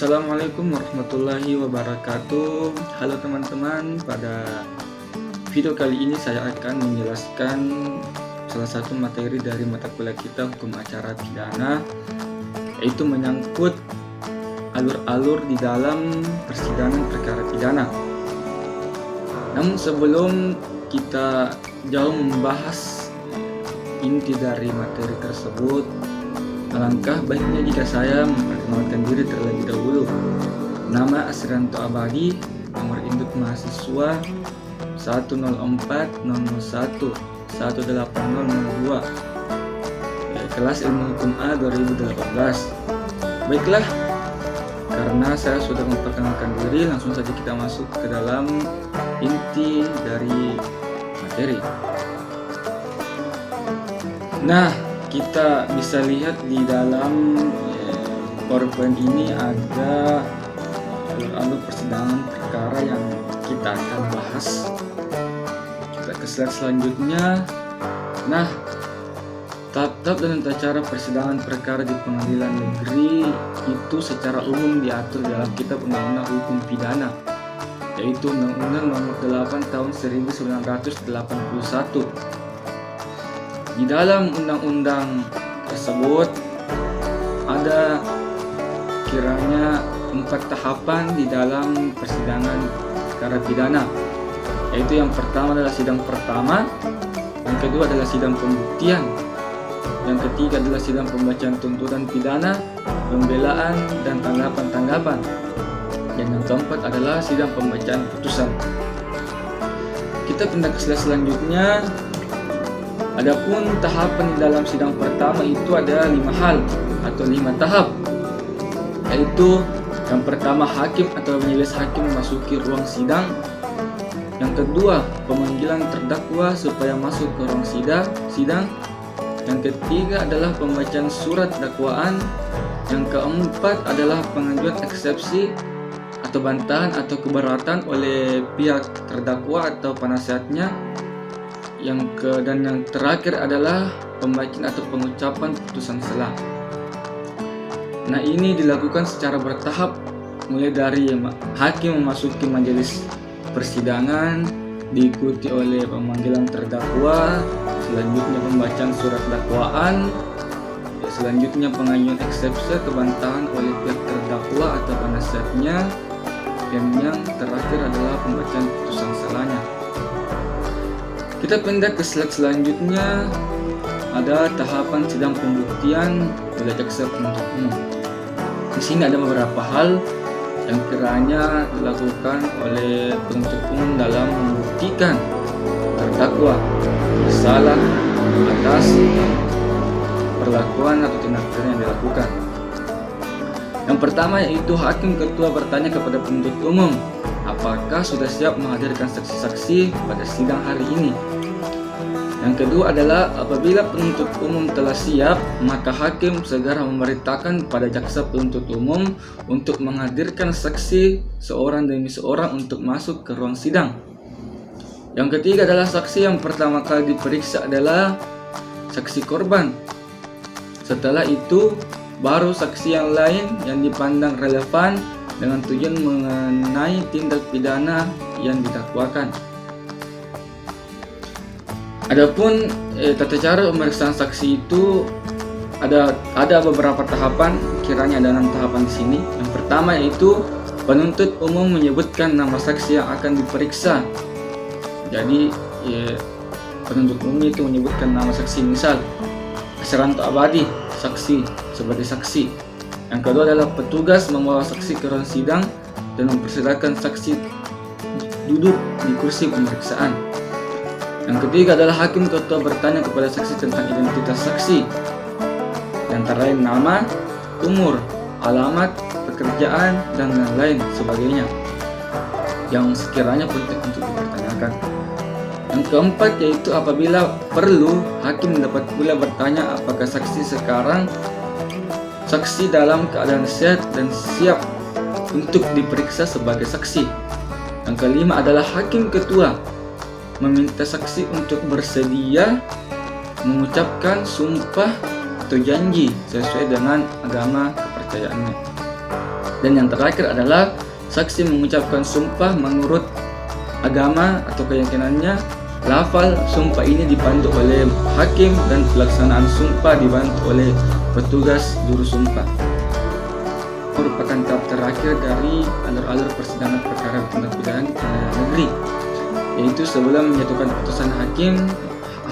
Assalamualaikum warahmatullahi wabarakatuh. Halo teman-teman, pada video kali ini saya akan menjelaskan salah satu materi dari mata kuliah kita hukum acara pidana, yaitu menyangkut alur-alur di dalam persidangan perkara pidana. Namun sebelum kita jauh membahas inti dari materi tersebut, alangkah baiknya jika saya memperkenalkan diri terlebih dahulu. Nama Asrianto Abadi, nomor induk mahasiswa 104-001-18002, kelas ilmu hukum A 2018. Baiklah, karena saya sudah memperkenalkan diri, langsung saja kita masuk ke dalam inti dari materi. Nah, kita bisa lihat di dalam PowerPoint ini ada alur-alur persidangan perkara yang kita akan bahas. Kita ke slide selanjutnya. Nah, tahap-tahap dan tata cara persidangan perkara di pengadilan negeri itu secara umum diatur dalam Kitab Undang-Undang Hukum Pidana, yaitu Undang-Undang Nomor 8 Tahun 1981. Di dalam undang-undang tersebut ada kiranya 4 tahapan di dalam persidangan perkara pidana, yaitu yang pertama adalah sidang pertama, yang kedua adalah sidang pembuktian, yang ketiga adalah sidang pembacaan tuntutan pidana, pembelaan dan tanggapan-tanggapan, dan yang keempat adalah sidang pembacaan putusan. Kita pindah ke slide selanjutnya. Adapun tahapan di dalam sidang pertama itu ada 5 hal atau 5 tahap, yaitu yang pertama hakim atau majelis hakim memasuki ruang sidang, yang kedua pemanggilan terdakwa supaya masuk ke ruang sidang, yang ketiga adalah pembacaan surat dakwaan, yang keempat adalah pengajuan eksepsi atau bantahan atau keberatan oleh pihak terdakwa atau penasihatnya, dan yang terakhir adalah pembacaan atau pengucapan putusan sela. Nah, ini dilakukan secara bertahap, mulai dari hakim memasuki majelis persidangan, diikuti oleh pemanggilan terdakwa, selanjutnya pembacaan surat dakwaan, selanjutnya pengajuan eksepsi atau bantahan oleh pihak terdakwa atau penasihatnya, dan yang terakhir adalah pembacaan putusan selanya. Kita pindah ke slide selanjutnya. Ada tahapan sidang pembuktian oleh jaksa penuntut umum. Di sini ada beberapa hal yang kiranya dilakukan oleh penuntut umum dalam membuktikan terdakwa bersalah atas perlakuan atau tindak pidana yang dilakukan. Yang pertama yaitu hakim ketua bertanya kepada penuntut umum, apakah sudah siap menghadirkan saksi-saksi pada sidang hari ini. Yang kedua adalah apabila penuntut umum telah siap, maka hakim segera memerintahkan pada jaksa penuntut umum untuk menghadirkan saksi seorang demi seorang untuk masuk ke ruang sidang. Yang ketiga adalah saksi yang pertama kali diperiksa adalah saksi korban. Setelah itu baru saksi yang lain yang dipandang relevan dengan tujuan mengenai tindak pidana yang didakwakan. Adapun tata cara pemeriksaan saksi itu ada beberapa tahapan, kiranya ada 6 tahapan di sini. Yang pertama yaitu penuntut umum menyebutkan nama saksi yang akan diperiksa. Jadi penuntut umum itu menyebutkan nama saksi, misal Asrianto Abadi saksi sebagai saksi. Yang kedua adalah petugas membawa saksi ke ruang sidang dan mempersilakan saksi duduk di kursi pemeriksaan. Yang ketiga adalah hakim ketua bertanya kepada saksi tentang identitas saksi, antara lain nama, umur, alamat, pekerjaan, dan lain-lain sebagainya yang sekiranya penting untuk dipertanyakan. Yang keempat yaitu apabila perlu, hakim dapat pula bertanya apakah saksi sekarang saksi dalam keadaan sehat dan siap untuk diperiksa sebagai saksi. Yang kelima adalah hakim ketua meminta saksi untuk bersedia mengucapkan sumpah atau janji sesuai dengan agama kepercayaannya. Dan yang terakhir adalah saksi mengucapkan sumpah menurut agama atau keyakinannya. Lafal sumpah ini dipandu oleh hakim dan pelaksanaan sumpah dibantu oleh petugas juru sumpah. Merupakan tahap terakhir dari alur-alur persidangan perkara tindak pidana pengadilan negeri, yaitu sebelum menjatuhkan putusan hakim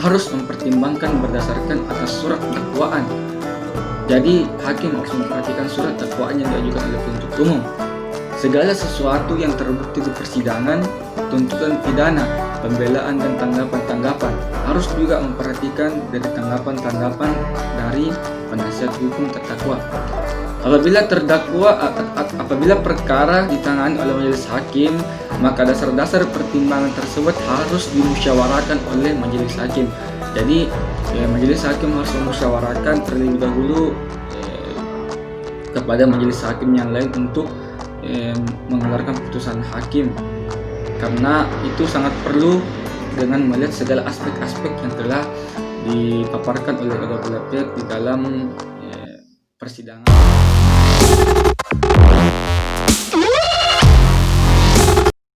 harus mempertimbangkan berdasarkan atas surat dakwaan. Jadi hakim harus memperhatikan surat dakwaan yang diajukan oleh penuntut umum. Segala sesuatu yang terbukti di persidangan, tuntutan pidana, pembelaan dan tanggapan-tanggapan harus juga memperhatikan dari tanggapan-tanggapan dari penasihat hukum terdakwa. Apabila perkara ditangani oleh majelis hakim, maka dasar-dasar pertimbangan tersebut harus dimusyawarahkan oleh majelis hakim. Jadi majelis hakim harus memusyawarahkan terlebih dahulu kepada majelis hakim yang lain untuk mengeluarkan putusan hakim, karena itu sangat perlu dengan melihat segala aspek-aspek yang telah dipaparkan oleh kedua belah pihak di dalam persidangan.